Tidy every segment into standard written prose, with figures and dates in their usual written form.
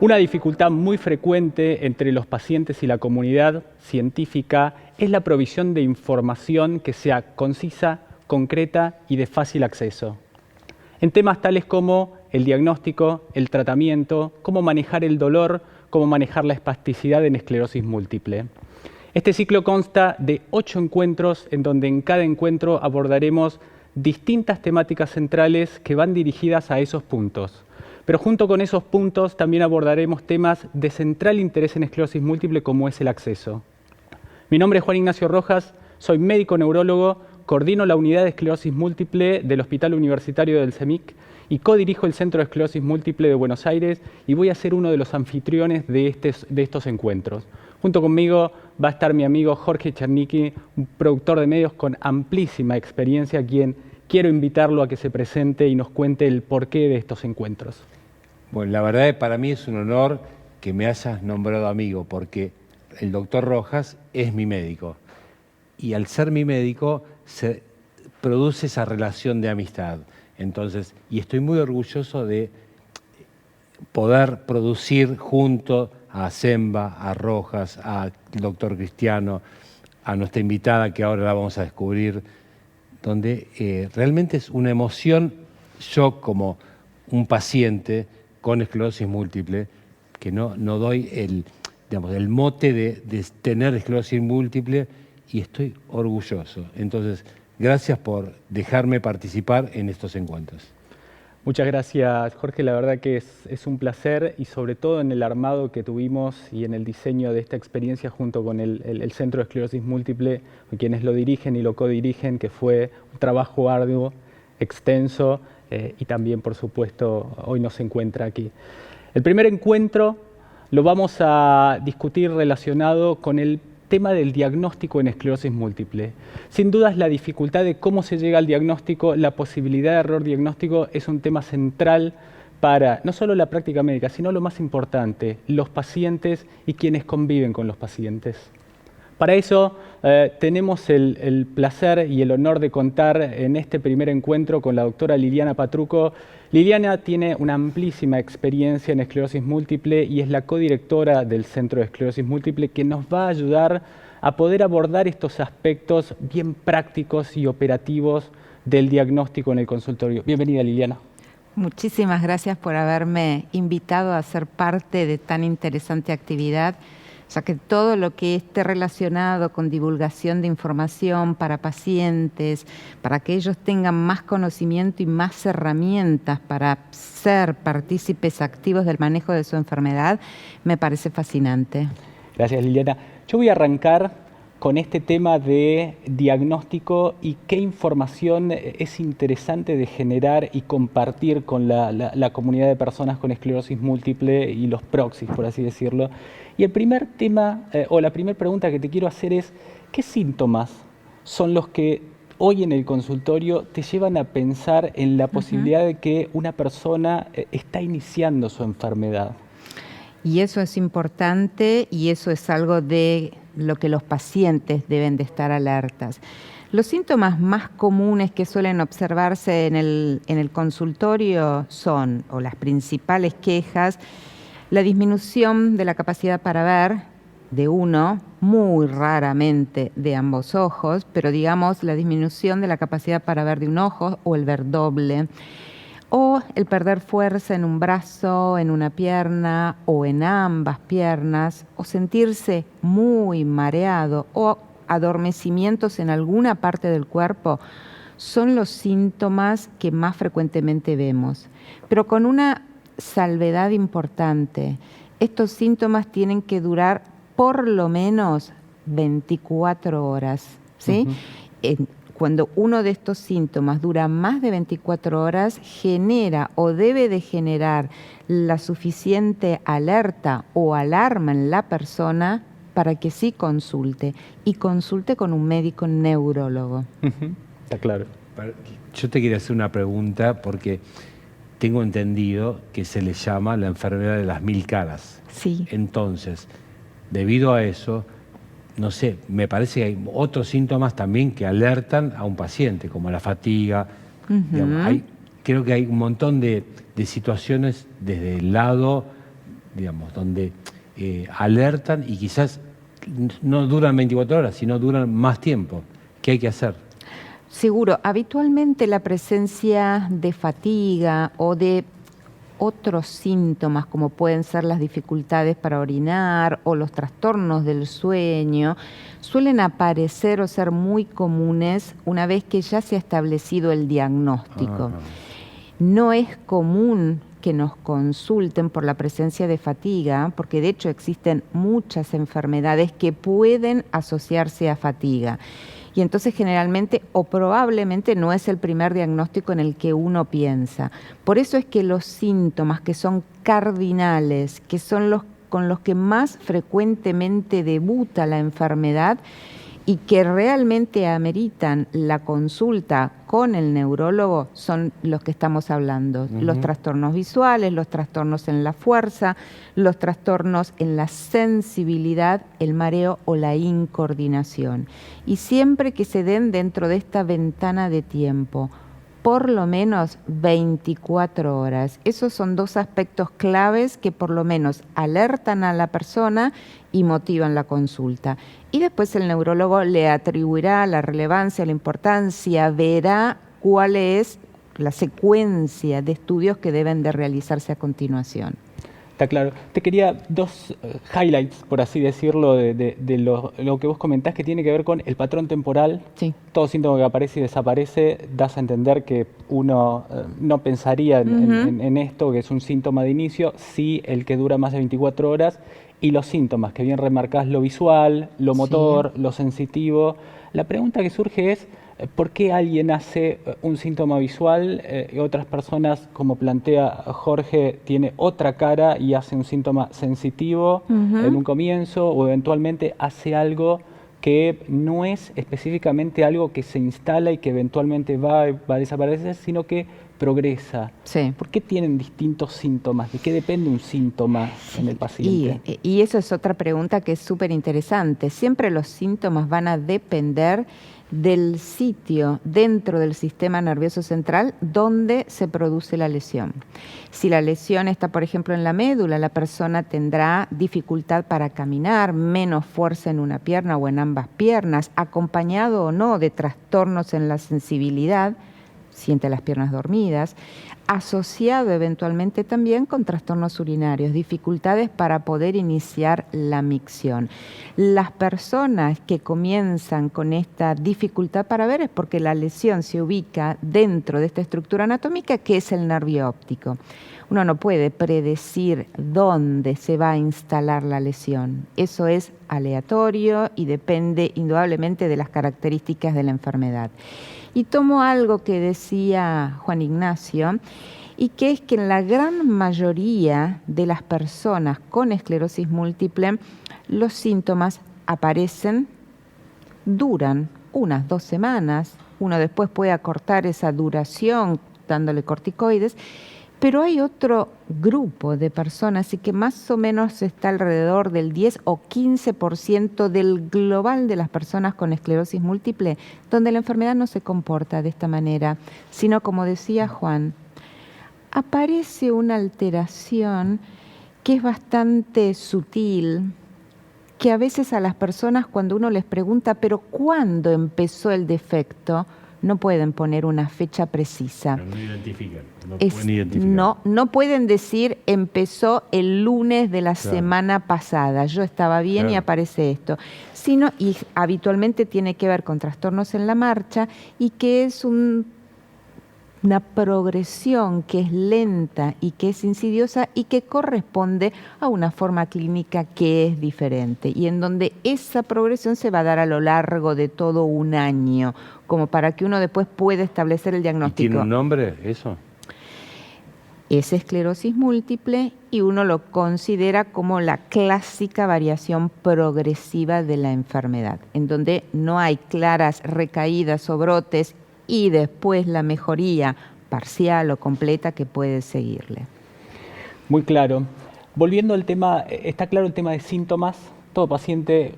Una dificultad muy frecuente entre los pacientes y la comunidad científica es la provisión de información que sea concisa, concreta y de fácil acceso. En temas tales como el diagnóstico, el tratamiento, cómo manejar el dolor, cómo manejar la espasticidad en esclerosis múltiple. Este ciclo consta de 8 encuentros en donde en cada encuentro abordaremos distintas temáticas centrales que van dirigidas a esos puntos. Pero junto con esos puntos también abordaremos temas de central interés en esclerosis múltiple como es el acceso. Mi nombre es Juan Ignacio Rojas, soy médico neurólogo, coordino la unidad de esclerosis múltiple del Hospital Universitario del CEMIC y codirijo el Centro de Esclerosis Múltiple de Buenos Aires y voy a ser uno de los anfitriones de estos encuentros. Junto conmigo va a estar mi amigo Jorge Chernicki, un productor de medios con amplísima experiencia, a quien quiero invitarlo a que se presente y nos cuente el porqué de estos encuentros. Bueno, la verdad es que para mí es un honor que me hayas nombrado amigo, porque el doctor Rojas es mi médico. Y al ser mi médico se produce esa relación de amistad. Entonces, y estoy muy orgulloso de poder producir junto a Semba, a Rojas, al doctor Cristiano, a nuestra invitada que ahora la vamos a descubrir, donde realmente es una emoción, yo como un paciente con esclerosis múltiple, que no doy el mote de tener esclerosis múltiple y estoy orgulloso. Entonces, gracias por dejarme participar en estos encuentros. Muchas gracias, Jorge. La verdad que es un placer y sobre todo en el armado que tuvimos y en el diseño de esta experiencia junto con el Centro de Esclerosis Múltiple, quienes lo dirigen y lo codirigen, que fue un trabajo arduo, extenso y también, por supuesto, hoy nos encuentra aquí. El primer encuentro lo vamos a discutir relacionado con el tema del diagnóstico en esclerosis múltiple. Sin dudas, la dificultad de cómo se llega al diagnóstico, la posibilidad de error diagnóstico es un tema central para no solo la práctica médica, sino lo más importante, los pacientes y quienes conviven con los pacientes. Para eso tenemos el placer y el honor de contar en este primer encuentro con la doctora Liliana Patruco. Liliana tiene una amplísima experiencia en esclerosis múltiple y es la codirectora del Centro de Esclerosis Múltiple, que nos va a ayudar a poder abordar estos aspectos bien prácticos y operativos del diagnóstico en el consultorio. Bienvenida, Liliana. Muchísimas gracias por haberme invitado a ser parte de tan interesante actividad, ya que todo lo que esté relacionado con divulgación de información para pacientes, para que ellos tengan más conocimiento y más herramientas para ser partícipes activos del manejo de su enfermedad, me parece fascinante. Gracias, Liliana. Yo voy a arrancar con este tema de diagnóstico y qué información es interesante de generar y compartir con la comunidad de personas con esclerosis múltiple y los proxies, por así decirlo. Y el primer tema, o la primera pregunta que te quiero hacer es, ¿qué síntomas son los que hoy en el consultorio te llevan a pensar en la posibilidad de que una persona está iniciando su enfermedad? Y eso es importante y eso es algo de lo que los pacientes deben de estar alertas. Los síntomas más comunes que suelen observarse en el consultorio son, o las principales quejas, la disminución de la capacidad para ver de uno, muy raramente de ambos ojos, pero digamos la disminución de la capacidad para ver de un ojo o el ver doble, o el perder fuerza en un brazo, en una pierna o en ambas piernas, o sentirse muy mareado o adormecimientos en alguna parte del cuerpo, son los síntomas que más frecuentemente vemos. Pero con una salvedad importante, estos síntomas tienen que durar por lo menos 24 horas, ¿sí? Cuando uno de estos síntomas dura más de 24 horas, genera o debe de generar la suficiente alerta o alarma en la persona para que sí consulte, y consulte con un médico neurólogo. Está claro. Yo te quería hacer una pregunta porque tengo entendido que se le llama la enfermedad de las 1000 caras. Sí. Entonces, debido a eso, no sé, me parece que hay otros síntomas también que alertan a un paciente, como la fatiga. Digamos, creo que hay un montón de situaciones desde el lado digamos, donde alertan y quizás no duran 24 horas, sino duran más tiempo. ¿Qué hay que hacer? Seguro, habitualmente la presencia de fatiga o de otros síntomas como pueden ser las dificultades para orinar o los trastornos del sueño suelen aparecer o ser muy comunes una vez que ya se ha establecido el diagnóstico. No es común que nos consulten por la presencia de fatiga, porque de hecho existen muchas enfermedades que pueden asociarse a fatiga. Y entonces generalmente o probablemente no es el primer diagnóstico en el que uno piensa. Por eso es que los síntomas que son cardinales, que son los con los que más frecuentemente debuta la enfermedad y que realmente ameritan la consulta con el neurólogo, son los que estamos hablando. Los trastornos visuales, los trastornos en la fuerza, los trastornos en la sensibilidad, el mareo o la incoordinación. Y siempre que se den dentro de esta ventana de tiempo, por lo menos 24 horas. Esos son dos aspectos claves que por lo menos alertan a la persona y motivan la consulta. Y después el neurólogo le atribuirá la relevancia, la importancia, verá cuál es la secuencia de estudios que deben de realizarse a continuación. Está claro. Te quería dos highlights, por así decirlo, de lo que vos comentás, que tiene que ver con el patrón temporal. Sí. Todo síntoma que aparece y desaparece, das a entender que uno no pensaría en esto, que es un síntoma de inicio, sí el que dura más de 24 horas, y los síntomas, que bien remarcás, lo visual, lo motor, lo sensitivo. La pregunta que surge es, ¿por qué alguien hace un síntoma visual y otras personas, como plantea Jorge, tiene otra cara y hace un síntoma sensitivo en un comienzo, o eventualmente hace algo que no es específicamente algo que se instala y que eventualmente va a desaparecer, sino que progresa? Sí. ¿Por qué tienen distintos síntomas? ¿De qué depende un síntoma en el paciente? Y eso es otra pregunta que es súper interesante. Siempre los síntomas van a depender del sitio dentro del sistema nervioso central donde se produce la lesión. Si la lesión está, por ejemplo, en la médula, la persona tendrá dificultad para caminar, menos fuerza en una pierna o en ambas piernas, acompañado o no de trastornos en la sensibilidad, siente las piernas dormidas, asociado eventualmente también con trastornos urinarios, dificultades para poder iniciar la micción. Las personas que comienzan con esta dificultad para ver es porque la lesión se ubica dentro de esta estructura anatómica que es el nervio óptico. Uno no puede predecir dónde se va a instalar la lesión. Eso es aleatorio y depende indudablemente de las características de la enfermedad. Y tomo algo que decía Juan Ignacio, y que es que en la gran mayoría de las personas con esclerosis múltiple, los síntomas aparecen, duran unas 2 semanas, uno después puede acortar esa duración dándole corticoides, pero hay otro grupo de personas y que más o menos está alrededor del 10 o 15% del global de las personas con esclerosis múltiple, donde la enfermedad no se comporta de esta manera, sino, como decía Juan, aparece una alteración que es bastante sutil, que a veces a las personas cuando uno les pregunta, ¿pero cuándo empezó el defecto?, no pueden poner una fecha precisa. Pero no identifican, pueden identificar. No pueden decir empezó el lunes de la semana pasada, yo estaba bien y aparece esto. Sino, y habitualmente tiene que ver con trastornos en la marcha y que es una progresión que es lenta y que es insidiosa y que corresponde a una forma clínica que es diferente y en donde esa progresión se va a dar a lo largo de todo un año, como para que uno después pueda establecer el diagnóstico. ¿Y tiene un nombre eso? Es esclerosis múltiple y uno lo considera como la clásica variación progresiva de la enfermedad, en donde no hay claras recaídas o brotes y después la mejoría parcial o completa que puede seguirle. Muy claro. Volviendo al tema, está claro el tema de síntomas. Todo paciente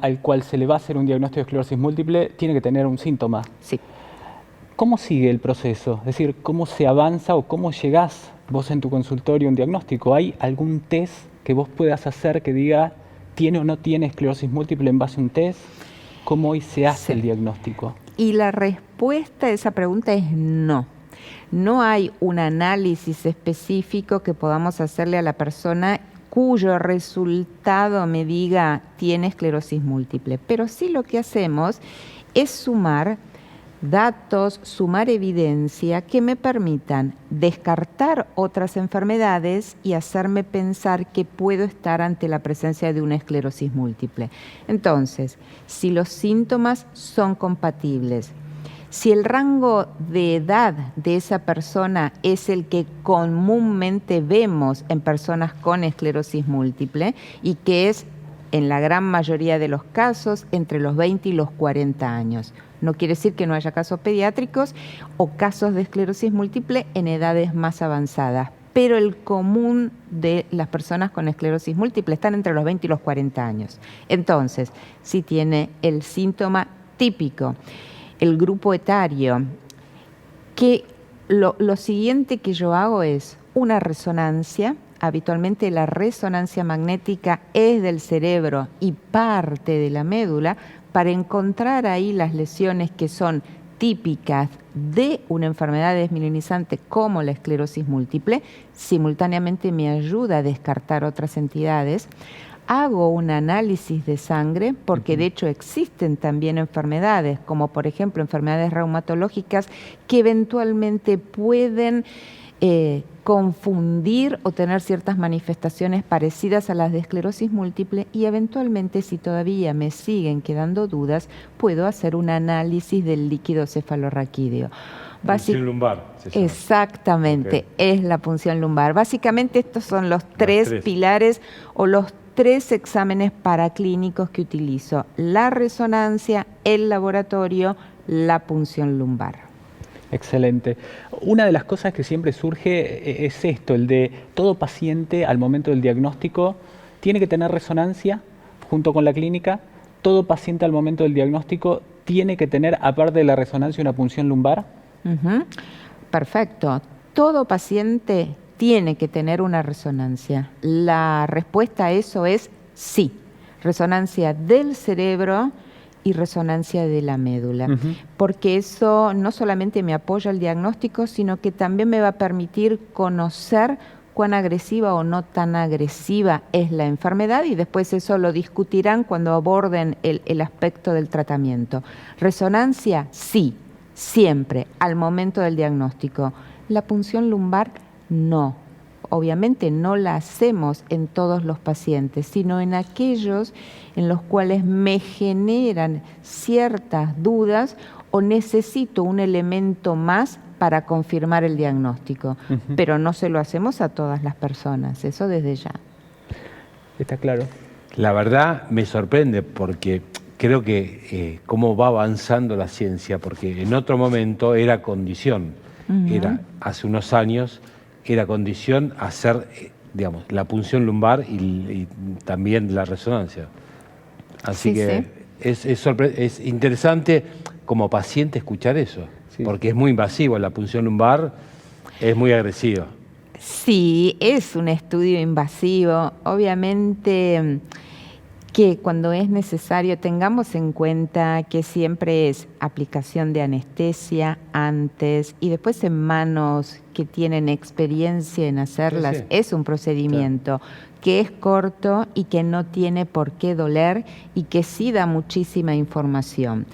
al cual se le va a hacer un diagnóstico de esclerosis múltiple tiene que tener un síntoma. Sí. ¿Cómo sigue el proceso? Es decir, ¿cómo se avanza o cómo llegás vos en tu consultorio un diagnóstico, ¿hay algún test que vos puedas hacer que diga tiene o no tiene esclerosis múltiple en base a un test? ¿Cómo hoy se hace el diagnóstico? Y la respuesta a esa pregunta es no. No hay un análisis específico que podamos hacerle a la persona cuyo resultado me diga tiene esclerosis múltiple. Pero sí lo que hacemos es sumar datos, sumar evidencia que me permitan descartar otras enfermedades y hacerme pensar que puedo estar ante la presencia de una esclerosis múltiple. Entonces, si los síntomas son compatibles, si el rango de edad de esa persona es el que comúnmente vemos en personas con esclerosis múltiple y que es en la gran mayoría de los casos entre los 20 y los 40 años. No quiere decir que no haya casos pediátricos o casos de esclerosis múltiple en edades más avanzadas, pero el común de las personas con esclerosis múltiple están entre los 20 y los 40 años. Entonces, si tiene el síntoma típico, el grupo etario, que lo siguiente que yo hago es una resonancia. Habitualmente la resonancia magnética es del cerebro y parte de la médula para encontrar ahí las lesiones que son típicas de una enfermedad desmielinizante como la esclerosis múltiple. Simultáneamente me ayuda a descartar otras entidades. Hago un análisis de sangre porque de hecho existen también enfermedades como por ejemplo enfermedades reumatológicas que eventualmente pueden confundir o tener ciertas manifestaciones parecidas a las de esclerosis múltiple y eventualmente, si todavía me siguen quedando dudas, puedo hacer un análisis del líquido cefalorraquídeo. Punción lumbar. Exactamente, es la punción lumbar. Básicamente estos son los tres pilares o los tres exámenes paraclínicos que utilizo: la resonancia, el laboratorio, la punción lumbar. Excelente. Una de las cosas que siempre surge es esto, el de todo paciente al momento del diagnóstico tiene que tener resonancia junto con la clínica, todo paciente al momento del diagnóstico tiene que tener, aparte de la resonancia, una punción lumbar. Perfecto. Todo paciente tiene que tener una resonancia. La respuesta a eso es sí. Resonancia del cerebro y resonancia de la médula, porque eso no solamente me apoya el diagnóstico, sino que también me va a permitir conocer cuán agresiva o no tan agresiva es la enfermedad y después eso lo discutirán cuando aborden el aspecto del tratamiento. Resonancia, sí, siempre, al momento del diagnóstico. La punción lumbar, no. Obviamente no la hacemos en todos los pacientes, sino en aquellos en los cuales me generan ciertas dudas o necesito un elemento más para confirmar el diagnóstico. Pero no se lo hacemos a todas las personas, eso desde ya. Está claro. La verdad me sorprende porque creo que cómo va avanzando la ciencia, porque en otro momento era condición, era hace unos años, era condición hacer, digamos, la punción lumbar y también la resonancia. Así que es interesante como paciente escuchar eso, porque es muy invasivo, la punción lumbar es muy agresiva. Sí, es un estudio invasivo. Obviamente que cuando es necesario tengamos en cuenta que siempre es aplicación de anestesia antes y después en manos que tienen experiencia en hacerlas. Es un procedimiento que es corto y que no tiene por qué doler y que sí da muchísima información.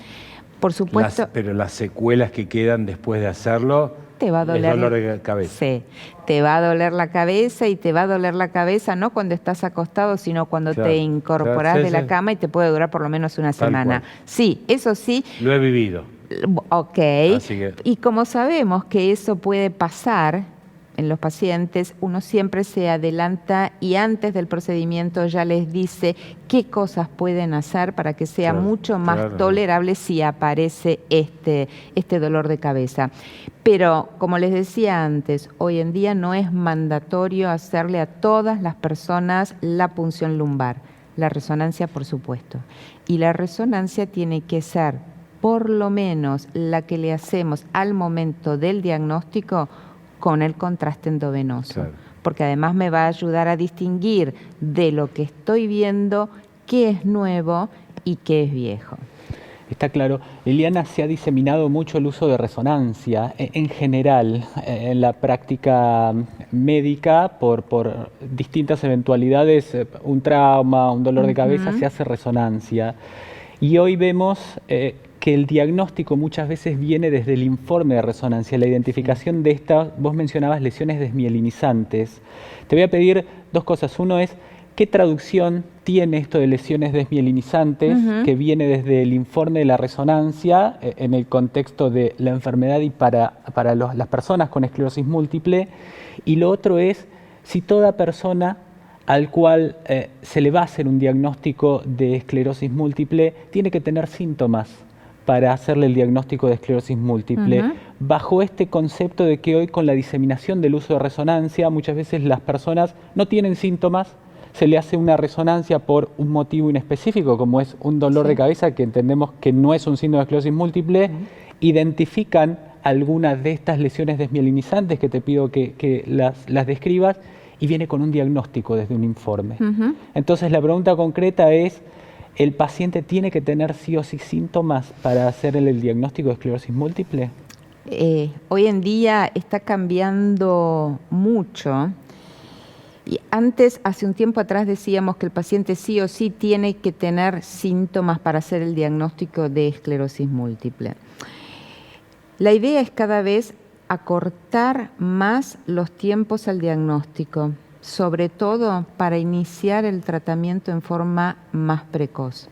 Por supuesto. Pero las secuelas que quedan después de hacerlo, te va a doler, dolor de cabeza. Sí, te va a doler la cabeza y te va a doler la cabeza no cuando estás acostado, sino cuando te incorporás de la cama y te puede durar por lo menos una semana. Sí, eso sí. Lo he vivido. Ok. Y como sabemos que eso puede pasar en los pacientes, uno siempre se adelanta y antes del procedimiento ya les dice qué cosas pueden hacer para que sea mucho más tolerable si aparece este dolor de cabeza. Pero, como les decía antes, hoy en día no es mandatorio hacerle a todas las personas la punción lumbar. La resonancia, por supuesto. Y la resonancia tiene que ser, por lo menos, la que le hacemos al momento del diagnóstico con el contraste endovenoso. Claro. Porque además me va a ayudar a distinguir de lo que estoy viendo qué es nuevo y qué es viejo. Está claro. Liliana, se ha diseminado mucho el uso de resonancia en general en la práctica médica por distintas eventualidades, un trauma, un dolor de cabeza, se hace resonancia. Y hoy vemos que el diagnóstico muchas veces viene desde el informe de resonancia, la identificación de estas, vos mencionabas lesiones desmielinizantes. Te voy a pedir dos cosas. Uno es, ¿qué traducción tiene esto de lesiones desmielinizantes que viene desde el informe de la resonancia en el contexto de la enfermedad y para las personas con esclerosis múltiple? Y lo otro es, si toda persona al cual se le va a hacer un diagnóstico de esclerosis múltiple tiene que tener síntomas para hacerle el diagnóstico de esclerosis múltiple, bajo este concepto de que hoy con la diseminación del uso de resonancia muchas veces las personas no tienen síntomas, se le hace una resonancia por un motivo inespecífico, como es un dolor de cabeza, que entendemos que no es un síndrome de esclerosis múltiple, identifican algunas de estas lesiones desmielinizantes que te pido que las describas, y viene con un diagnóstico desde un informe. Entonces la pregunta concreta es, ¿el paciente tiene que tener sí o sí síntomas para hacerle el diagnóstico de esclerosis múltiple? Hoy en día está cambiando mucho. Y antes, hace un tiempo atrás, decíamos que el paciente sí o sí tiene que tener síntomas para hacer el diagnóstico de esclerosis múltiple. La idea es cada vez acortar más los tiempos al diagnóstico, sobre todo para iniciar el tratamiento en forma más precoz.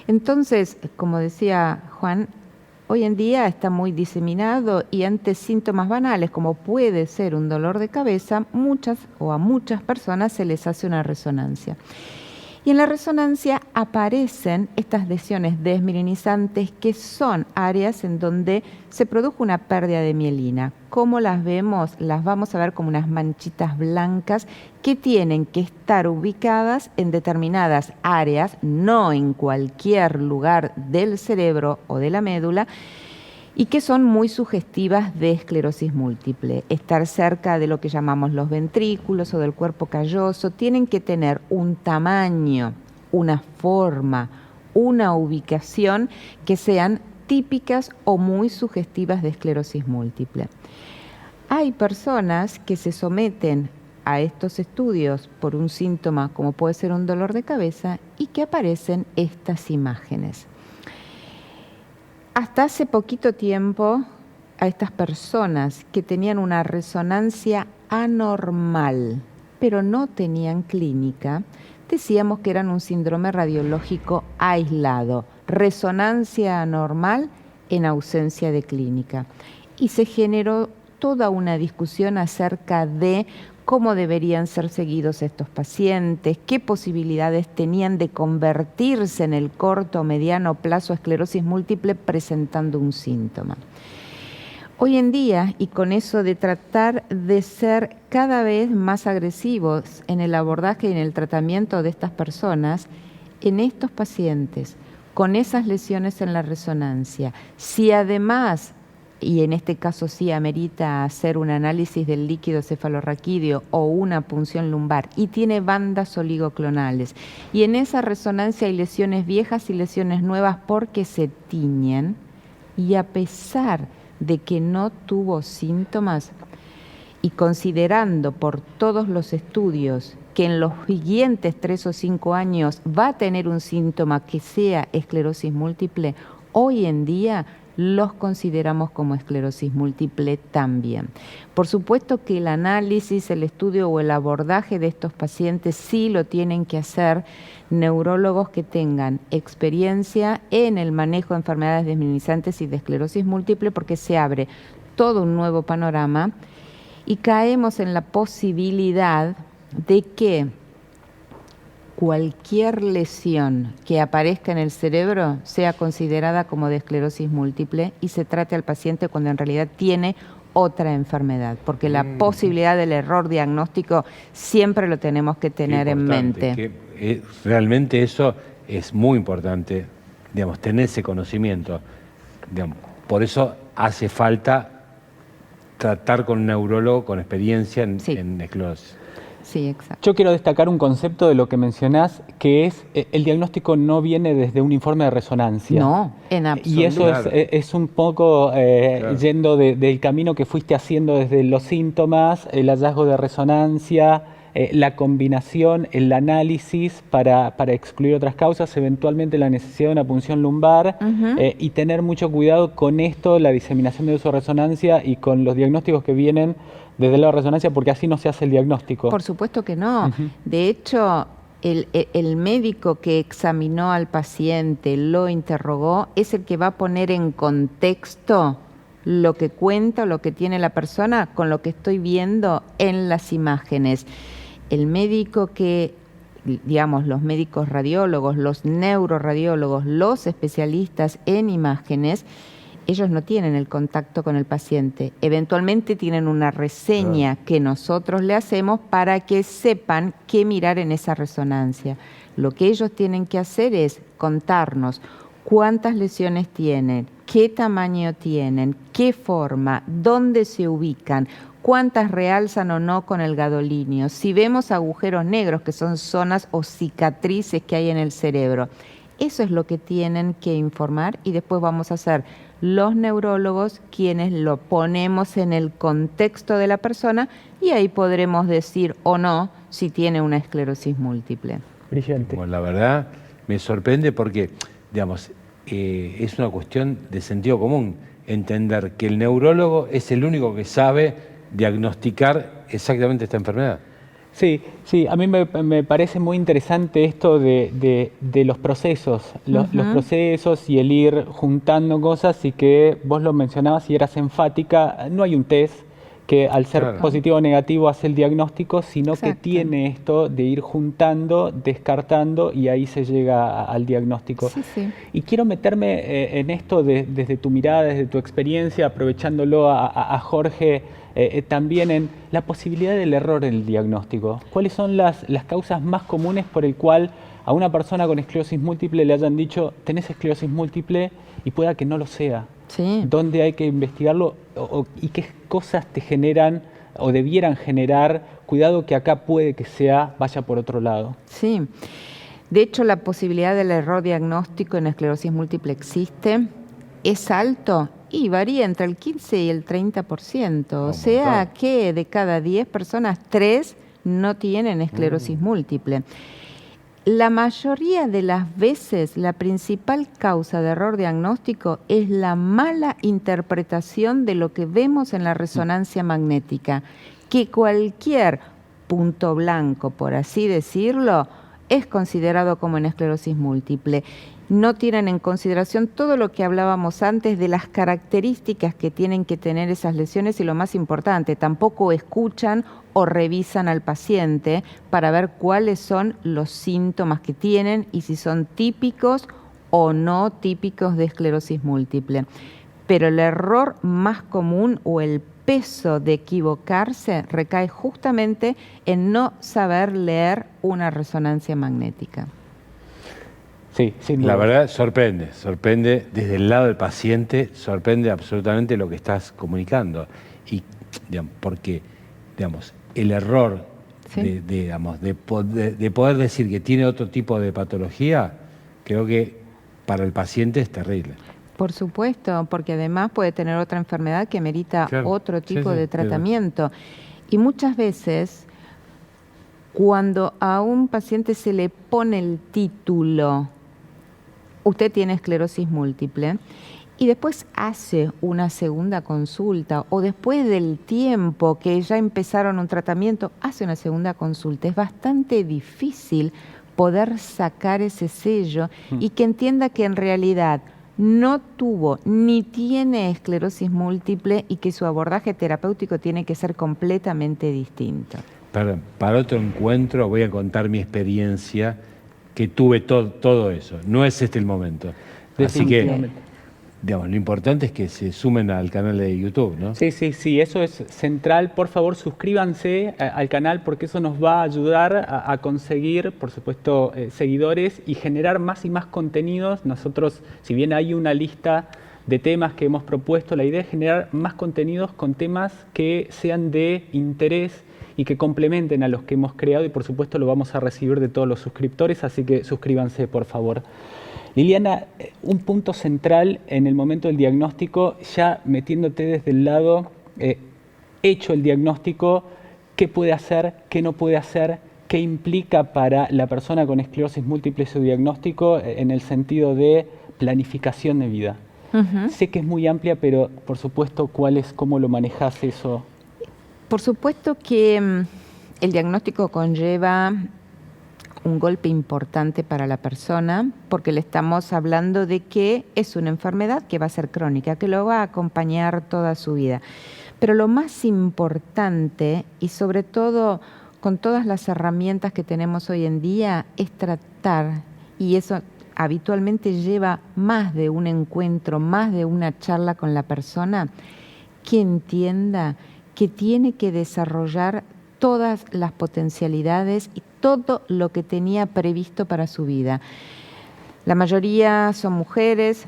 Entonces, como decía Juan, hoy en día está muy diseminado y ante síntomas banales, como puede ser un dolor de cabeza, a muchas personas se les hace una resonancia. Y en la resonancia aparecen estas lesiones desmielinizantes, que son áreas en donde se produjo una pérdida de mielina. ¿Cómo las vemos? Las vamos a ver como unas manchitas blancas que tienen que estar ubicadas en determinadas áreas, no en cualquier lugar del cerebro o de la médula, y que son muy sugestivas de esclerosis múltiple. Estar cerca de lo que llamamos los ventrículos o del cuerpo calloso, tienen que tener un tamaño, una forma, una ubicación que sean típicas o muy sugestivas de esclerosis múltiple. Hay personas que se someten a estos estudios por un síntoma como puede ser un dolor de cabeza y que aparecen estas imágenes. Hasta hace poquito tiempo, a estas personas que tenían una resonancia anormal, pero no tenían clínica, decíamos que eran un síndrome radiológico aislado, resonancia anormal en ausencia de clínica. Y se generó toda una discusión acerca de cómo deberían ser seguidos estos pacientes, qué posibilidades tenían de convertirse en el corto o mediano plazo a esclerosis múltiple presentando un síntoma. Hoy en día, y con eso de tratar de ser cada vez más agresivos en el abordaje y en el tratamiento de estas personas, en estos pacientes con esas lesiones en la resonancia, si además, y en este caso sí amerita hacer un análisis del líquido cefalorraquídeo o una punción lumbar y tiene bandas oligoclonales, y en esa resonancia hay lesiones viejas y lesiones nuevas porque se tiñen, y a pesar de que no tuvo síntomas, y considerando por todos los estudios que en los siguientes 3 o 5 años va a tener un síntoma que sea esclerosis múltiple, hoy en día los consideramos como esclerosis múltiple también. Por supuesto que el análisis, el estudio o el abordaje de estos pacientes sí lo tienen que hacer neurólogos que tengan experiencia en el manejo de enfermedades desmielinizantes y de esclerosis múltiple, porque se abre todo un nuevo panorama y caemos en la posibilidad de que cualquier lesión que aparezca en el cerebro sea considerada como de esclerosis múltiple y se trate al paciente cuando en realidad tiene otra enfermedad, porque la posibilidad del error diagnóstico siempre lo tenemos que tener en mente. Realmente eso es muy importante, digamos, tener ese conocimiento. Digamos, por eso hace falta tratar con un neurólogo con experiencia Sí. en esclerosis. Sí, exacto. Yo quiero destacar un concepto de lo que mencionás, que es el diagnóstico no viene desde un informe de resonancia. No, en absoluto. Y eso Claro. es un poco Claro. yendo del camino que fuiste haciendo desde los síntomas, el hallazgo de resonancia, la combinación, el análisis para excluir otras causas, eventualmente la necesidad de una punción lumbar y tener mucho cuidado con esto, la diseminación de uso de resonancia y con los diagnósticos que vienen desde la resonancia, porque así no se hace el diagnóstico. Por supuesto que no. De hecho, el médico que examinó al paciente, lo interrogó, es el que va a poner en contexto lo que cuenta o lo que tiene la persona con lo que estoy viendo en las imágenes. El médico que, digamos, los médicos radiólogos, los neuroradiólogos, los especialistas en imágenes, ellos no tienen el contacto con el paciente. Eventualmente tienen una reseña que nosotros le hacemos para que sepan qué mirar en esa resonancia. Lo que ellos tienen que hacer es contarnos cuántas lesiones tienen, qué tamaño tienen, qué forma, dónde se ubican, cuántas realzan o no con el gadolinio, si vemos agujeros negros, que son zonas o cicatrices que hay en el cerebro. Eso es lo que tienen que informar y después vamos a hacer los neurólogos quienes lo ponemos en el contexto de la persona y ahí podremos decir o no si tiene una esclerosis múltiple. Brillante. Bueno, la verdad me sorprende porque, digamos, es una cuestión de sentido común entender que el neurólogo es el único que sabe diagnosticar exactamente esta enfermedad. Sí, sí, a mí me parece muy interesante esto de los procesos, los procesos y el ir juntando cosas y que vos lo mencionabas y eras enfática, no hay un test que al ser Claro. positivo o negativo hace el diagnóstico, sino que Exacto. tiene esto de ir juntando, descartando y ahí se llega al diagnóstico. Sí, sí. Y quiero meterme en esto desde tu mirada, desde tu experiencia, aprovechándolo a Jorge, también en la posibilidad del error en el diagnóstico. ¿Cuáles son las causas más comunes por el cual a una persona con esclerosis múltiple le hayan dicho tenés esclerosis múltiple y pueda que no lo sea? Sí. ¿Dónde hay que investigarlo y qué cosas te generan o debieran generar? Cuidado que acá puede que vaya por otro lado. Sí. De hecho, la posibilidad del error diagnóstico en esclerosis múltiple existe. ¿Es alto? Y varía entre el 15 y el 30%. O sea montón. que de cada 10 personas, 3 no tienen esclerosis múltiple. La mayoría de las veces, la principal causa de error diagnóstico es la mala interpretación de lo que vemos en la resonancia magnética, que cualquier punto blanco, por así decirlo, es considerado como una esclerosis múltiple. No tienen en consideración todo lo que hablábamos antes de las características que tienen que tener esas lesiones y lo más importante, tampoco escuchan o revisan al paciente para ver cuáles son los síntomas que tienen y si son típicos o no típicos de esclerosis múltiple. Pero el error más común o el peso de equivocarse recae justamente en no saber leer una resonancia magnética. Sí, sin duda. La verdad sorprende desde el lado del paciente, sorprende absolutamente lo que estás comunicando. Y, digamos, porque, digamos, el error Sí. de poder decir que tiene otro tipo de patología, creo que para el paciente es terrible. Por supuesto, porque además puede tener otra enfermedad que merita Claro. otro Sí, tipo sí, de tratamiento. Y muchas veces, cuando a un paciente se le pone el título, usted tiene esclerosis múltiple, y después hace una segunda consulta, o después del tiempo que ya empezaron un tratamiento, hace una segunda consulta, es bastante difícil poder sacar ese sello y que entienda que en realidad no tuvo ni tiene esclerosis múltiple y que su abordaje terapéutico tiene que ser completamente distinto. Para otro encuentro voy a contar mi experiencia, que tuve todo eso. No es este el momento. Así que, Definitivamente. digamos, lo importante es que se sumen al canal de YouTube, ¿no? Sí, sí, sí, eso es central. Por favor, suscríbanse al canal porque eso nos va a ayudar a conseguir, por supuesto, seguidores y generar más y más contenidos. Nosotros, si bien hay una lista de temas que hemos propuesto. La idea es generar más contenidos con temas que sean de interés y que complementen a los que hemos creado, y por supuesto lo vamos a recibir de todos los suscriptores, así que suscríbanse por favor. Liliana, un punto central en el momento del diagnóstico, ya metiéndote desde el lado hecho el diagnóstico, qué puede hacer, qué no puede hacer, qué implica para la persona con esclerosis múltiple su diagnóstico en el sentido de planificación de vida. Sé que es muy amplia, pero por supuesto, ¿cómo lo manejas eso? Por supuesto que el diagnóstico conlleva un golpe importante para la persona, porque le estamos hablando de que es una enfermedad que va a ser crónica, que lo va a acompañar toda su vida. Pero lo más importante, y sobre todo con todas las herramientas que tenemos hoy en día, es tratar, y eso habitualmente lleva más de un encuentro, más de una charla con la persona, que entienda que tiene que desarrollar todas las potencialidades y todo lo que tenía previsto para su vida. La mayoría son mujeres,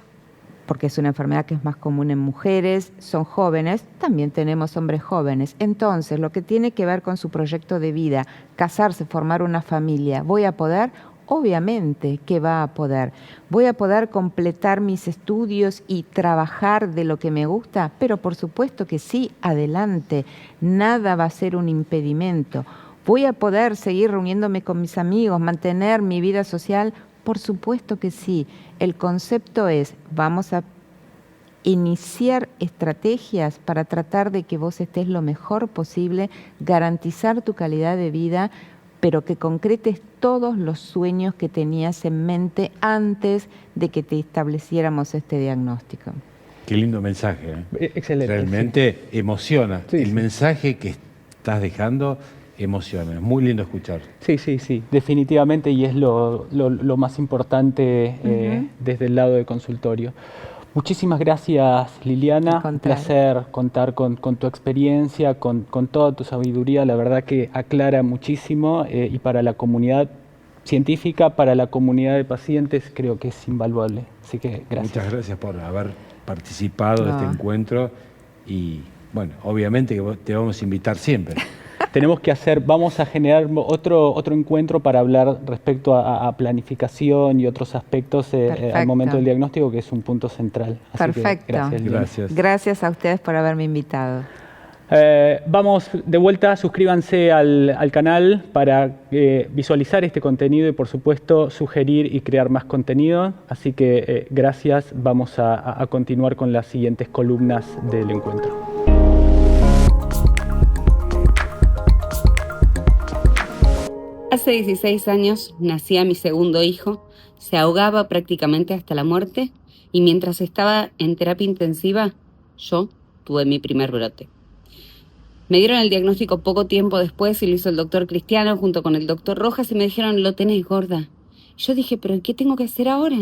porque es una enfermedad que es más común en mujeres, son jóvenes, también tenemos hombres jóvenes. Entonces, lo que tiene que ver con su proyecto de vida, casarse, formar una familia, ¿voy a poder? Obviamente que va a poder. ¿Voy a poder completar mis estudios y trabajar de lo que me gusta? Pero por supuesto que sí, adelante. Nada va a ser un impedimento. ¿Voy a poder seguir reuniéndome con mis amigos, mantener mi vida social? Por supuesto que sí. El concepto es, vamos a iniciar estrategias para tratar de que vos estés lo mejor posible, garantizar tu calidad de vida, pero que concretes todos los sueños que tenías en mente antes de que te estableciéramos este diagnóstico. Qué lindo mensaje, ¿eh? Excelente. Realmente emociona. Sí, el mensaje que estás dejando emociona. Es muy lindo escuchar. Sí, definitivamente, y es lo más importante desde el lado del consultorio. Muchísimas gracias, Liliana. Un placer contar con tu experiencia, con toda tu sabiduría. La verdad que aclara muchísimo y para la comunidad científica, para la comunidad de pacientes, creo que es invaluable. Así que gracias. Muchas gracias por haber participado de este encuentro y, bueno, obviamente que te vamos a invitar siempre. Vamos a generar otro encuentro para hablar respecto a planificación y otros aspectos al momento del diagnóstico, que es un punto central. Así Perfecto. Que gracias. Gracias a ustedes por haberme invitado. Vamos de vuelta, suscríbanse al canal para visualizar este contenido y por supuesto sugerir y crear más contenido. Así que gracias, vamos a continuar con las siguientes columnas del encuentro. Hace 16 años nacía mi segundo hijo, se ahogaba prácticamente hasta la muerte y mientras estaba en terapia intensiva, yo tuve mi primer brote. Me dieron el diagnóstico poco tiempo después y lo hizo el doctor Cristiano junto con el doctor Rojas y me dijeron, lo tenés, gorda. Yo dije, ¿pero qué tengo que hacer ahora?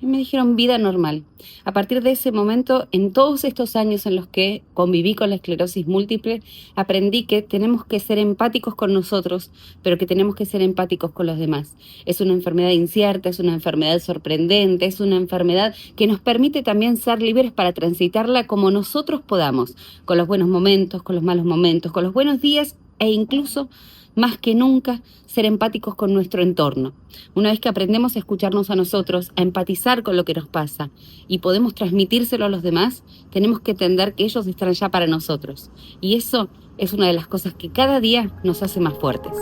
Y me dijeron, vida normal. A partir de ese momento, en todos estos años en los que conviví con la esclerosis múltiple, aprendí que tenemos que ser empáticos con nosotros, pero que tenemos que ser empáticos con los demás. Es una enfermedad incierta, es una enfermedad sorprendente, es una enfermedad que nos permite también ser libres para transitarla como nosotros podamos, con los buenos momentos, con los malos momentos, con los buenos días e incluso, más que nunca, ser empáticos con nuestro entorno. Una vez que aprendemos a escucharnos a nosotros, a empatizar con lo que nos pasa y podemos transmitírselo a los demás, tenemos que entender que ellos están allá para nosotros. Y eso es una de las cosas que cada día nos hace más fuertes.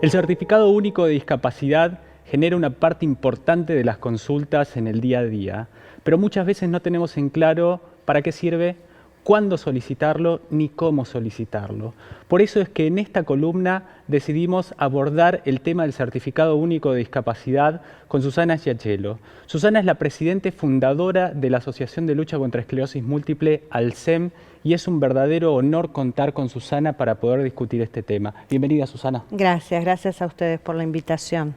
El certificado único de discapacidad genera una parte importante de las consultas en el día a día, pero muchas veces no tenemos en claro para qué sirve, cuándo solicitarlo ni cómo solicitarlo. Por eso es que en esta columna decidimos abordar el tema del certificado único de discapacidad con Susana Giachelo. Susana es la presidenta fundadora de la Asociación de Lucha contra Esclerosis Múltiple, ALSEM, y es un verdadero honor contar con Susana para poder discutir este tema. Bienvenida, Susana. Gracias a ustedes por la invitación.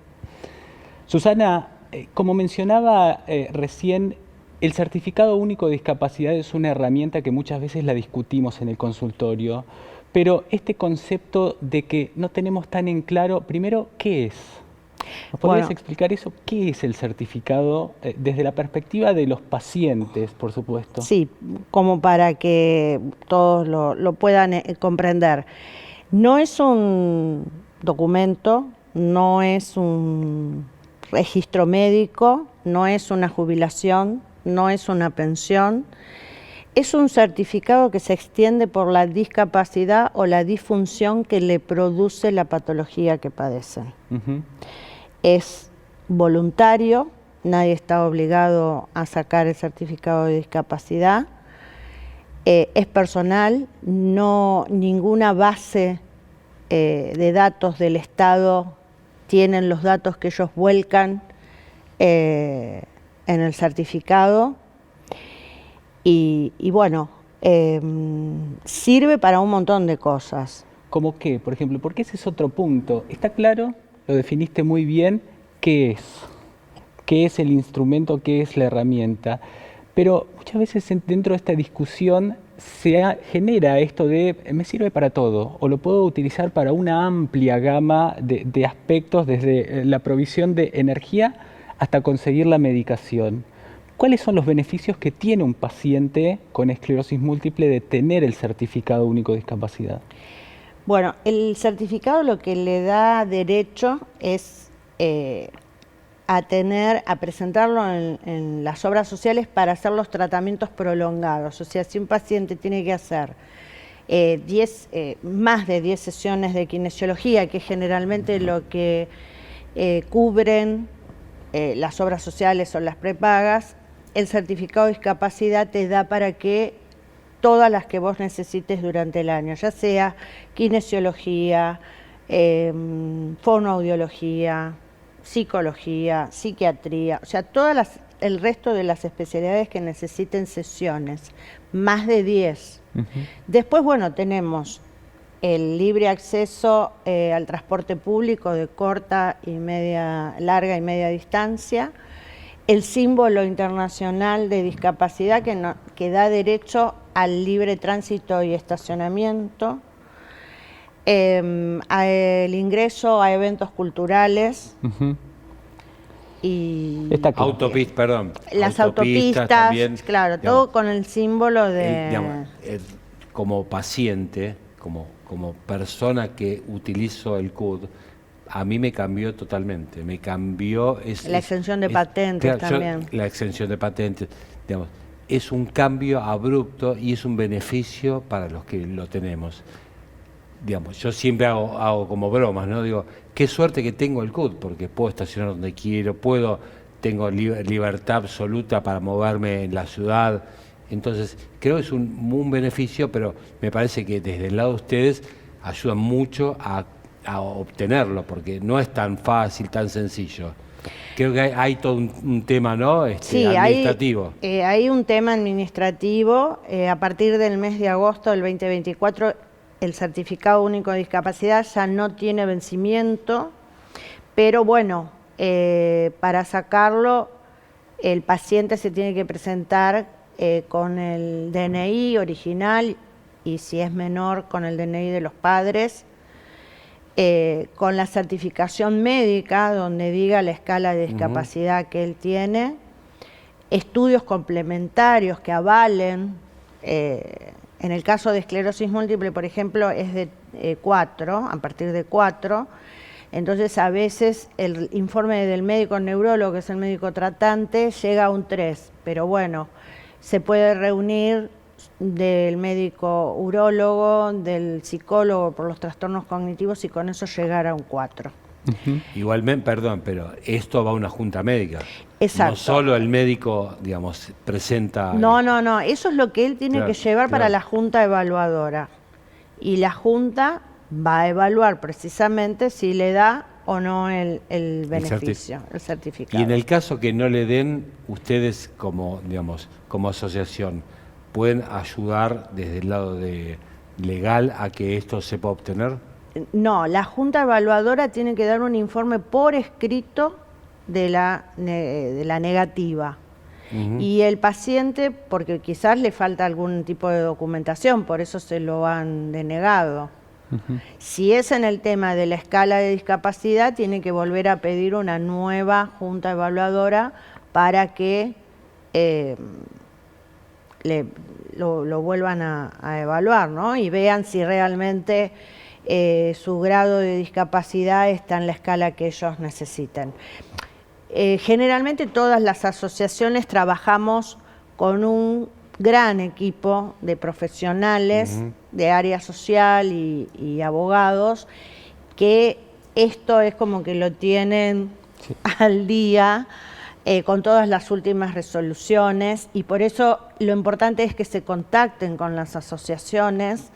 Susana, como mencionaba recién, el certificado único de discapacidad es una herramienta que muchas veces la discutimos en el consultorio, pero este concepto de que no tenemos tan en claro, primero, ¿qué es? ¿Nos podrías Bueno. explicar eso? ¿Qué es el certificado desde la perspectiva de los pacientes, por supuesto? Sí, como para que todos lo puedan comprender. No es un documento, no es un registro médico, no es una jubilación, no es una pensión. Es un certificado que se extiende por la discapacidad o la disfunción que le produce la patología que padecen. Ujú. Es voluntario, nadie está obligado a sacar el certificado de discapacidad. Es personal, no ninguna base de datos del Estado tienen los datos que ellos vuelcan en el certificado. Y bueno, sirve para un montón de cosas. ¿Cómo qué, por ejemplo? Porque ese es otro punto. Está claro, lo definiste muy bien, qué es. Qué es el instrumento, qué es la herramienta. Pero muchas veces dentro de esta discusión genera esto de me sirve para todo o lo puedo utilizar para una amplia gama de aspectos, desde la provisión de energía hasta conseguir la medicación. ¿Cuáles son los beneficios que tiene un paciente con esclerosis múltiple de tener el certificado único de discapacidad? Bueno, el certificado lo que le da derecho es a presentarlo en las obras sociales para hacer los tratamientos prolongados. O sea, si un paciente tiene que hacer más de 10 sesiones de kinesiología, que es generalmente lo que cubren las obras sociales o las prepagas, el certificado de discapacidad te da para que todas las que vos necesites durante el año, ya sea kinesiología, fonoaudiología, psicología, psiquiatría, o sea, el resto de las especialidades que necesiten sesiones, más de 10. Uh-huh. Después, bueno, tenemos el libre acceso al transporte público de larga y media distancia, el símbolo internacional de discapacidad que da derecho al libre tránsito y estacionamiento, el ingreso a eventos culturales. Uh-huh. Y Está claro. Las autopistas también, claro, digamos, todo con el símbolo de... Como paciente, como persona que utilizo el CUD, a mí me cambió totalmente, me cambió... La exención de patentes claro, también. La exención de patentes, digamos, es un cambio abrupto y es un beneficio para los que lo tenemos. Digamos, yo siempre hago como bromas, ¿no? Digo, qué suerte que tengo el CUD, porque puedo estacionar donde quiero, tengo libertad absoluta para moverme en la ciudad. Entonces, creo que es un beneficio, pero me parece que desde el lado de ustedes ayudan mucho a obtenerlo, porque no es tan fácil, tan sencillo. Creo que hay todo un tema, ¿no? Sí, administrativo. Hay un tema administrativo. A partir del mes de agosto del 2024, el certificado único de discapacidad ya no tiene vencimiento, pero bueno, para sacarlo, el paciente se tiene que presentar con el DNI original y, si es menor, con el DNI de los padres, con la certificación médica donde diga la escala de discapacidad que él tiene, estudios complementarios que avalen. En el caso de esclerosis múltiple, por ejemplo, es de 4, a partir de 4. Entonces, a veces el informe del médico neurólogo, que es el médico tratante, llega a un 3. Pero bueno, se puede reunir del médico urólogo, del psicólogo por los trastornos cognitivos y con eso llegar a un 4. Uh-huh. Igualmente, perdón, pero esto va a una junta médica. Exacto. No solo el médico, digamos, presenta... No, eso es lo que él tiene que llevar para la junta evaluadora. Y la junta va a evaluar precisamente si le da o no el beneficio, el certificado. Y en el caso que no le den, ustedes como asociación, ¿pueden ayudar desde el lado legal a que esto se pueda obtener? No, la junta evaluadora tiene que dar un informe por escrito de la negativa. Uh-huh. Y el paciente, porque quizás le falta algún tipo de documentación, por eso se lo han denegado. Si es en el tema de la escala de discapacidad, tiene que volver a pedir una nueva junta evaluadora para que lo vuelvan a evaluar, ¿no? Y vean si realmente su grado de discapacidad está en la escala que ellos necesitan. Generalmente todas las asociaciones trabajamos con un gran equipo de profesionales de área social y abogados, que esto es como que lo tienen al día con todas las últimas resoluciones, y por eso lo importante es que se contacten con las asociaciones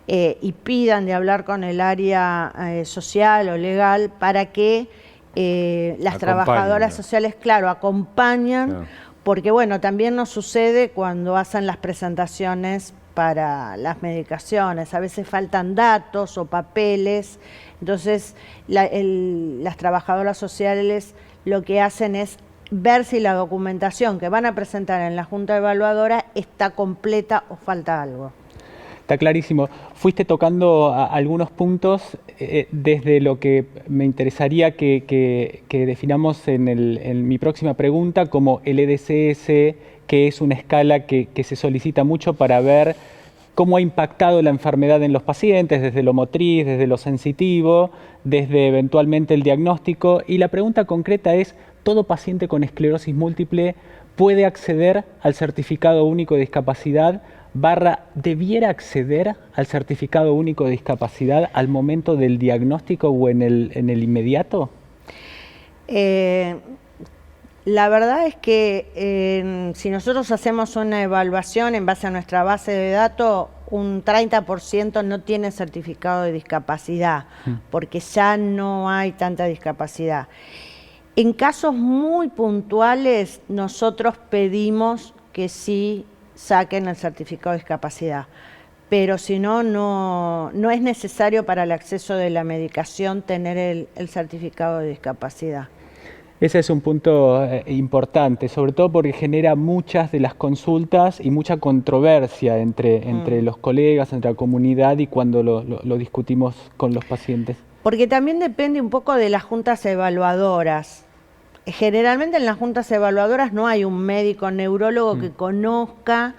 y pidan de hablar con el área social o legal para que las trabajadoras sociales, claro, acompañan. Claro. Porque bueno, también nos sucede cuando hacen las presentaciones para las medicaciones, a veces faltan datos o papeles, entonces las trabajadoras sociales lo que hacen es ver si la documentación que van a presentar en la Junta Evaluadora está completa o falta algo. Está clarísimo. Fuiste tocando algunos puntos desde lo que me interesaría que definamos en mi próxima pregunta, como el EDCS, que es una escala que se solicita mucho para ver cómo ha impactado la enfermedad en los pacientes, desde lo motriz, desde lo sensitivo, desde eventualmente el diagnóstico. Y la pregunta concreta es, ¿todo paciente con esclerosis múltiple puede acceder al certificado único de discapacidad debiera acceder al certificado único de discapacidad al momento del diagnóstico o en el inmediato? La verdad es que si nosotros hacemos una evaluación en base a nuestra base de datos, un 30% no tiene certificado de discapacidad, porque ya no hay tanta discapacidad. En casos muy puntuales, nosotros pedimos que sí saquen el certificado de discapacidad, pero si no, no es necesario para el acceso de la medicación tener el certificado de discapacidad. Ese es un punto importante, sobre todo porque genera muchas de las consultas y mucha controversia entre los colegas, entre la comunidad y cuando lo discutimos con los pacientes. Porque también depende un poco de las juntas evaluadoras. Generalmente en las juntas evaluadoras no hay un médico neurólogo que conozca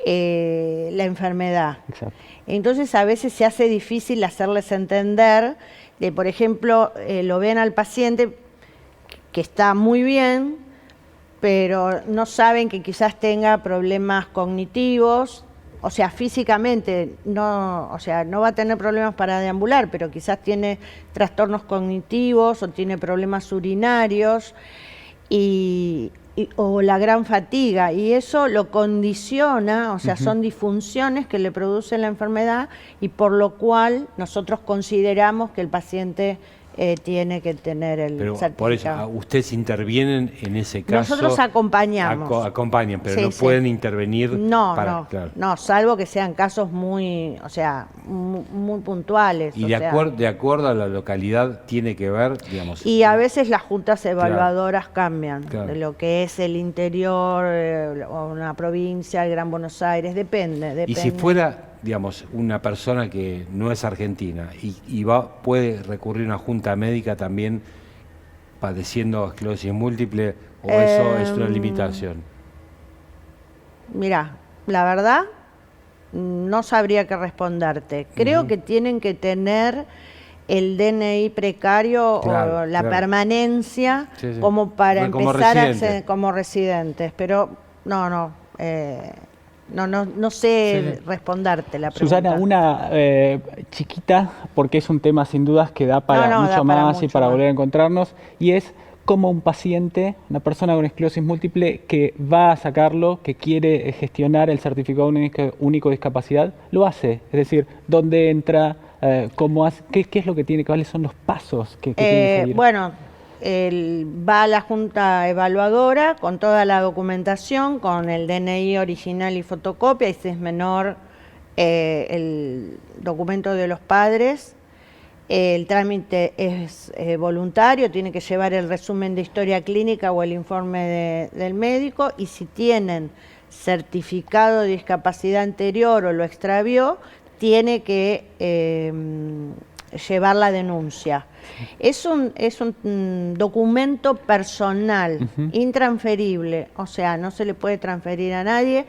la enfermedad. Exacto. Entonces a veces se hace difícil hacerles entender, por ejemplo, lo ven al paciente que está muy bien, pero no saben que quizás tenga problemas cognitivos, o sea, físicamente no va a tener problemas para deambular, pero quizás tiene trastornos cognitivos o tiene problemas urinarios o la gran fatiga, y eso lo condiciona, o sea, son disfunciones que le produce la enfermedad y por lo cual nosotros consideramos que el paciente tiene que tener el certificado. Por eso, ¿ustedes intervienen en ese caso? Nosotros acompañamos. Acompañan, pero sí, no pueden intervenir. No, salvo que sean casos muy puntuales. Y de acuerdo a la localidad tiene que ver, digamos. Y a veces las juntas evaluadoras cambian, de lo que es el interior, o una provincia, el Gran Buenos Aires, depende. Y si fuera, digamos, una persona que no es argentina y puede recurrir a una junta médica también padeciendo esclerosis múltiple, o eso es una limitación. Mira, la verdad no sabría qué responderte. Creo que tienen que tener el DNI precario o la permanencia como para empezar como residentes, pero no sé responderte la pregunta. Susana, una chiquita, porque es un tema sin dudas que da para mucho más y para volver a encontrarnos, y es cómo un paciente, una persona con esclerosis múltiple que va a sacarlo, que quiere gestionar el certificado único de discapacidad, lo hace. Es decir, ¿dónde entra? ¿Cómo hace? ¿Qué es lo que tiene? ¿Cuáles son los pasos que tiene que seguir? Bueno, va a la junta evaluadora con toda la documentación, con el DNI original y fotocopia, y si es menor, el documento de los padres. El trámite es voluntario, tiene que llevar el resumen de historia clínica o el informe del médico, y si tienen certificado de discapacidad anterior o lo extravió, tiene que llevar la denuncia. Es un documento personal, intransferible, o sea, no se le puede transferir a nadie,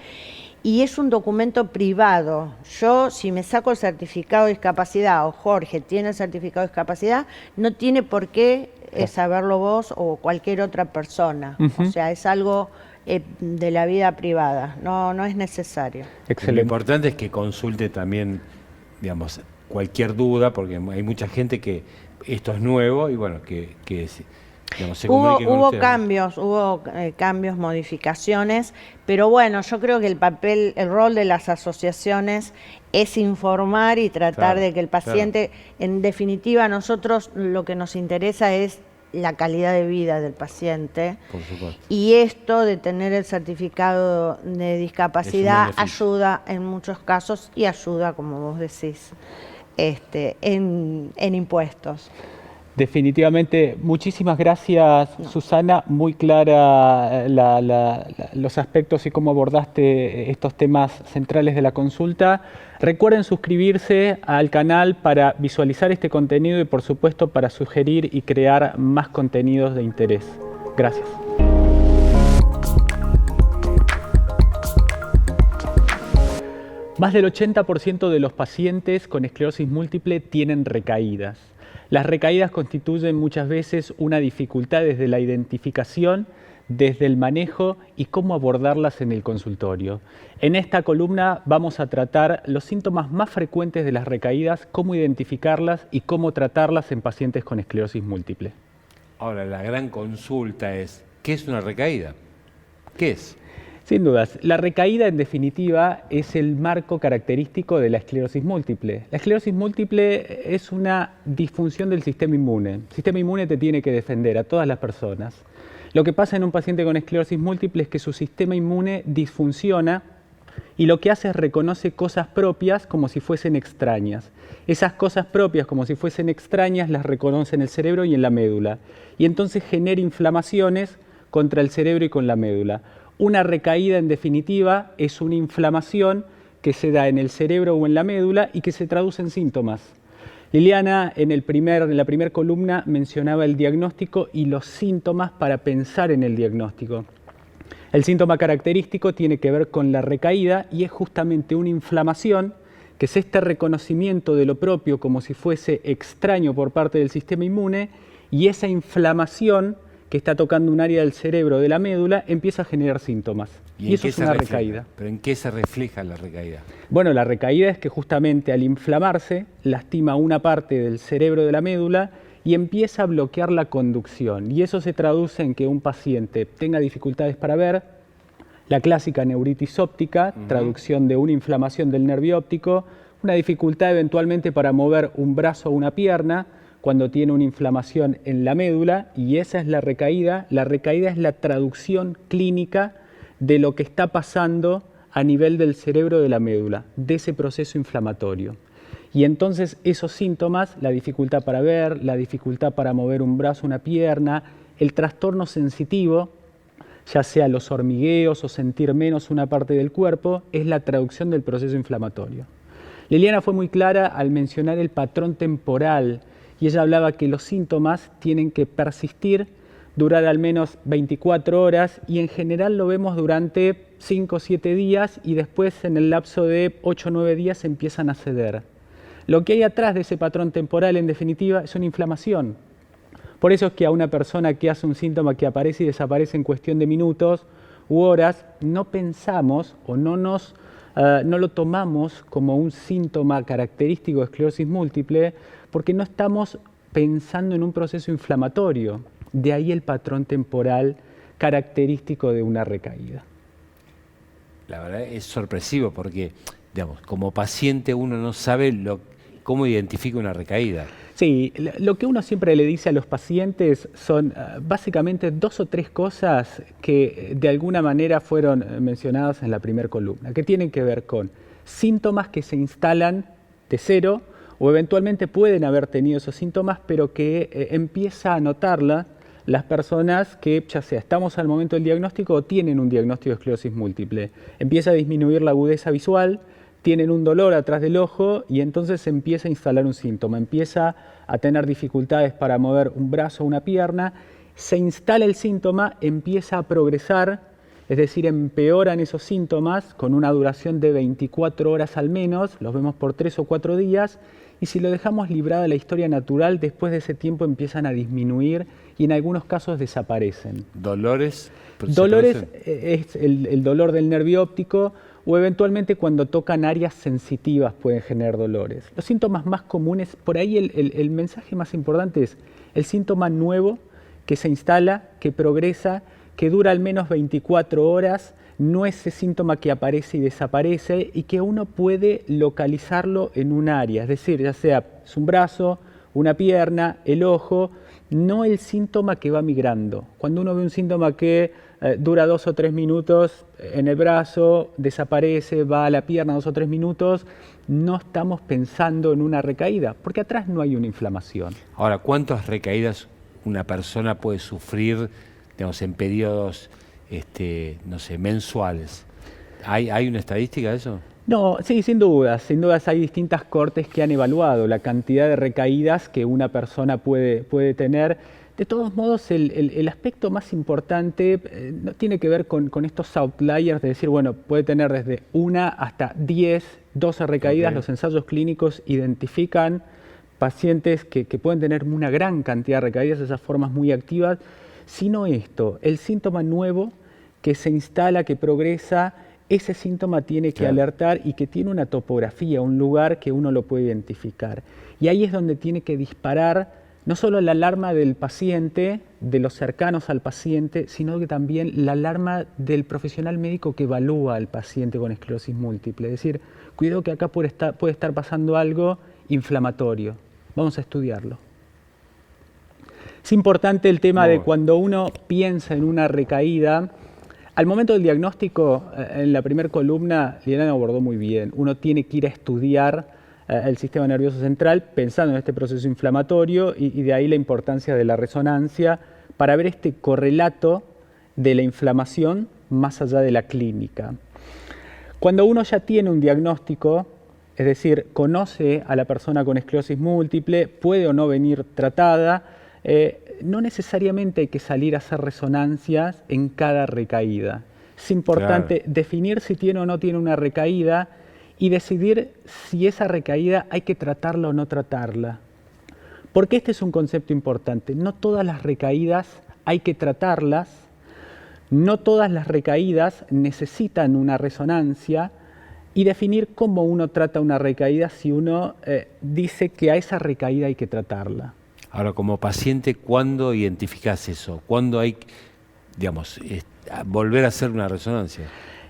y es un documento privado. Yo, si me saco el certificado de discapacidad, o Jorge tiene el certificado de discapacidad, no tiene por qué saberlo vos o cualquier otra persona. O sea, es algo de la vida privada, no es necesario. Lo importante es que consulte también, digamos, cualquier duda, porque hay mucha gente que esto es nuevo y bueno, que digamos, se comunique con ustedes. Hubo cambios, modificaciones, pero bueno, yo creo que el rol de las asociaciones es informar y tratar de que el paciente, en definitiva, a nosotros lo que nos interesa es la calidad de vida del paciente. Por supuesto. Y esto de tener el certificado de discapacidad ayuda en muchos casos y ayuda, como vos decís, en impuestos. Definitivamente, muchísimas gracias, Susana, muy clara los aspectos y cómo abordaste estos temas centrales de la consulta. Recuerden suscribirse al canal para visualizar este contenido y por supuesto para sugerir y crear más contenidos de interés. Gracias. Más del 80% de los pacientes con esclerosis múltiple tienen recaídas. Las recaídas constituyen muchas veces una dificultad desde la identificación, desde el manejo y cómo abordarlas en el consultorio. En esta columna vamos a tratar los síntomas más frecuentes de las recaídas, cómo identificarlas y cómo tratarlas en pacientes con esclerosis múltiple. Ahora, la gran consulta es, ¿qué es una recaída? ¿Qué es? Sin dudas, la recaída en definitiva es el marco característico de la esclerosis múltiple. La esclerosis múltiple es una disfunción del sistema inmune. El sistema inmune te tiene que defender a todas las personas. Lo que pasa en un paciente con esclerosis múltiple es que su sistema inmune disfunciona y lo que hace es reconoce cosas propias como si fuesen extrañas. Esas cosas propias como si fuesen extrañas las reconoce en el cerebro y en la médula. Y entonces genera inflamaciones contra el cerebro y con la médula. Una recaída, en definitiva, es una inflamación que se da en el cerebro o en la médula y que se traduce en síntomas. Liliana, en la primera columna, mencionaba el diagnóstico y los síntomas para pensar en el diagnóstico. El síntoma característico tiene que ver con la recaída y es justamente una inflamación, que es este reconocimiento de lo propio como si fuese extraño por parte del sistema inmune, y esa inflamación que está tocando un área del cerebro, de la médula, empieza a generar síntomas. Y eso es una recaída. ¿Pero en qué se refleja la recaída? Bueno, la recaída es que justamente al inflamarse, lastima una parte del cerebro de la médula y empieza a bloquear la conducción. Y eso se traduce en que un paciente tenga dificultades para ver, la clásica neuritis óptica, traducción de una inflamación del nervio óptico, una dificultad eventualmente para mover un brazo o una pierna, cuando tiene una inflamación en la médula, y esa es la recaída. La recaída es la traducción clínica de lo que está pasando a nivel del cerebro de la médula, de ese proceso inflamatorio. Y entonces esos síntomas, la dificultad para ver, la dificultad para mover un brazo, una pierna, el trastorno sensitivo, ya sea los hormigueos o sentir menos una parte del cuerpo, es la traducción del proceso inflamatorio. Liliana fue muy clara al mencionar el patrón temporal, y ella hablaba que los síntomas tienen que persistir, durar al menos 24 horas y en general lo vemos durante 5 o 7 días y después en el lapso de 8 o 9 días empiezan a ceder. Lo que hay atrás de ese patrón temporal en definitiva es una inflamación. Por eso es que a una persona que hace un síntoma que aparece y desaparece en cuestión de minutos u horas, no pensamos o no lo tomamos como un síntoma característico de esclerosis múltiple, porque no estamos pensando en un proceso inflamatorio. De ahí el patrón temporal característico de una recaída. La verdad es sorpresivo porque, digamos, como paciente uno no sabe cómo identifica una recaída. Sí, lo que uno siempre le dice a los pacientes son básicamente 2 o 3 cosas que de alguna manera fueron mencionadas en la primera columna, que tienen que ver con síntomas que se instalan de cero o eventualmente pueden haber tenido esos síntomas, pero que empieza a notarla las personas que ya sea estamos al momento del diagnóstico o tienen un diagnóstico de esclerosis múltiple. Empieza a disminuir la agudeza visual, tienen un dolor atrás del ojo y entonces se empieza a instalar un síntoma, empieza a tener dificultades para mover un brazo o una pierna, se instala el síntoma, empieza a progresar, es decir, empeoran esos síntomas con una duración de 24 horas al menos, los vemos por 3 o 4 días, y si lo dejamos librado a la historia natural, después de ese tiempo empiezan a disminuir y en algunos casos desaparecen. ¿Dolores? Dolores es el dolor del nervio óptico o eventualmente cuando tocan áreas sensitivas pueden generar dolores. Los síntomas más comunes, por ahí el mensaje más importante es el síntoma nuevo que se instala, que progresa, que dura al menos 24 horas, no ese síntoma que aparece y desaparece y que uno puede localizarlo en un área, es decir, ya sea es un brazo, una pierna, el ojo, no el síntoma que va migrando. Cuando uno ve un síntoma que dura 2 o 3 minutos en el brazo, desaparece, va a la pierna 2 o 3 minutos, no estamos pensando en una recaída, porque atrás no hay una inflamación. Ahora, ¿cuántas recaídas una persona puede sufrir, digamos, en periodos, no sé, mensuales? ¿Hay una estadística de eso? No, sí, sin dudas hay distintas cortes que han evaluado la cantidad de recaídas que una persona puede tener. De todos modos, el aspecto más importante no tiene que ver con estos outliers de decir, bueno, puede tener desde 1 hasta 10, 12 recaídas. Okay. Los ensayos clínicos identifican pacientes que pueden tener una gran cantidad de recaídas, esas formas muy activas, sino esto, el síntoma nuevo que se instala, que progresa, ese síntoma tiene que alertar y que tiene una topografía, un lugar que uno lo puede identificar. Y ahí es donde tiene que disparar no solo la alarma del paciente, de los cercanos al paciente, sino que también la alarma del profesional médico que evalúa al paciente con esclerosis múltiple. Es decir, cuidado que acá puede estar pasando algo inflamatorio. Vamos a estudiarlo. Es importante el tema de cuando uno piensa en una recaída. Al momento del diagnóstico, en la primera columna, Liliana abordó muy bien. Uno tiene que ir a estudiar el sistema nervioso central pensando en este proceso inflamatorio y de ahí la importancia de la resonancia para ver este correlato de la inflamación más allá de la clínica. Cuando uno ya tiene un diagnóstico, es decir, conoce a la persona con esclerosis múltiple, puede o no venir tratada, no necesariamente hay que salir a hacer resonancias en cada recaída. Es importante definir si tiene o no tiene una recaída y decidir si esa recaída hay que tratarla o no tratarla. Porque este es un concepto importante. No todas las recaídas hay que tratarlas, no todas las recaídas necesitan una resonancia y definir cómo uno trata una recaída si uno dice que a esa recaída hay que tratarla. Ahora, como paciente, ¿cuándo identificás eso? ¿Cuándo hay, digamos, volver a hacer una resonancia?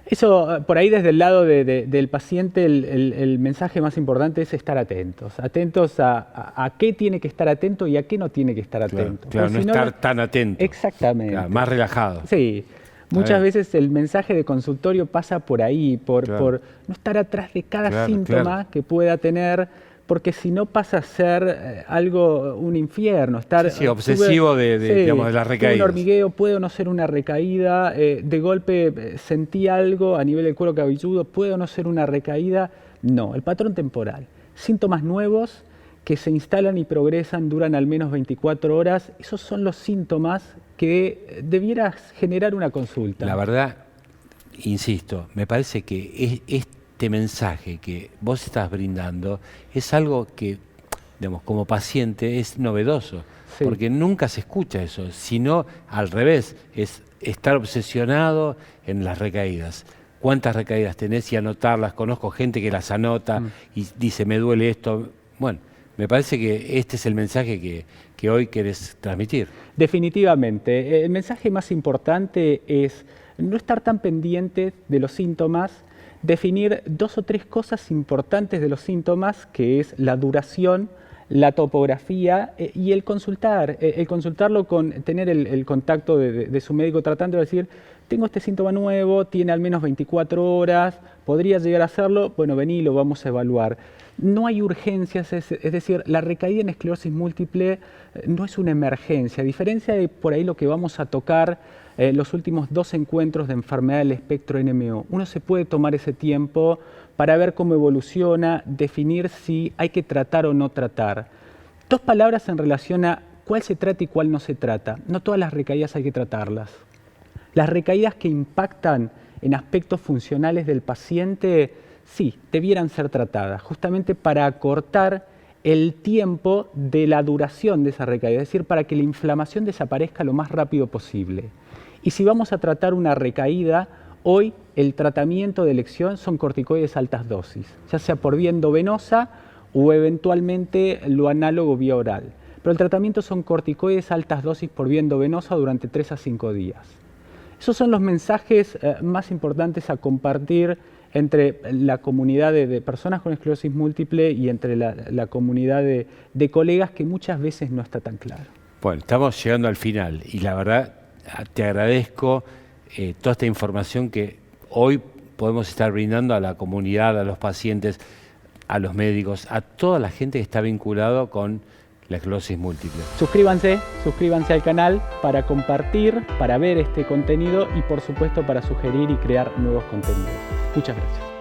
Eso, por ahí desde el lado del paciente, el mensaje más importante es estar atentos. Atentos a qué tiene que estar atento y a qué no tiene que estar atento. Claro, no estar tan atento. Exactamente. Claro, más relajado. Sí. Muchas veces el mensaje de consultorio pasa por ahí, por no estar atrás de cada síntoma que pueda tener, porque si no pasa a ser un infierno. Estar obsesivo digamos, de las recaídas. Un hormigueo, puede o no ser una recaída, de golpe sentí algo a nivel del cuero cabelludo, puede o no ser una recaída. No, el patrón temporal. Síntomas nuevos que se instalan y progresan, duran al menos 24 horas. Esos son los síntomas que debieras generar una consulta. La verdad, insisto, me parece que este mensaje que vos estás brindando es algo que, digamos, como paciente es novedoso, porque nunca se escucha eso, sino al revés, es estar obsesionado en las recaídas. ¿Cuántas recaídas tenés y anotarlas? Conozco gente que las anota y dice, me duele esto. Bueno, me parece que este es el mensaje que hoy querés transmitir. Definitivamente. El mensaje más importante es no estar tan pendiente de los síntomas, definir 2 o 3 cosas importantes de los síntomas, que es la duración, la topografía y el consultarlo tener el contacto de su médico tratante, decir, tengo este síntoma nuevo, tiene al menos 24 horas, podría llegar a hacerlo, bueno, vení, lo vamos a evaluar. No hay urgencias, es decir, la recaída en esclerosis múltiple no es una emergencia, a diferencia de por ahí lo que vamos a tocar los últimos 2 encuentros de enfermedad del espectro NMO. Uno se puede tomar ese tiempo para ver cómo evoluciona, definir si hay que tratar o no tratar. 2 palabras en relación a cuál se trata y cuál no se trata. No todas las recaídas hay que tratarlas. Las recaídas que impactan en aspectos funcionales del paciente, sí, debieran ser tratadas, justamente para acortar el tiempo de la duración de esa recaída, es decir, para que la inflamación desaparezca lo más rápido posible. Y si vamos a tratar una recaída, hoy el tratamiento de elección son corticoides altas dosis, ya sea por vía endovenosa o eventualmente lo análogo vía oral. Pero el tratamiento son corticoides altas dosis por vía endovenosa durante 3 a 5 días. Esos son los mensajes más importantes a compartir entre la comunidad de personas con esclerosis múltiple y entre la comunidad de colegas, que muchas veces no está tan claro. Bueno, estamos llegando al final y la verdad te agradezco toda esta información que hoy podemos estar brindando a la comunidad, a los pacientes, a los médicos, a toda la gente que está vinculado con la esclerosis múltiple. Suscríbanse al canal para compartir, para ver este contenido y por supuesto para sugerir y crear nuevos contenidos. Muchas gracias.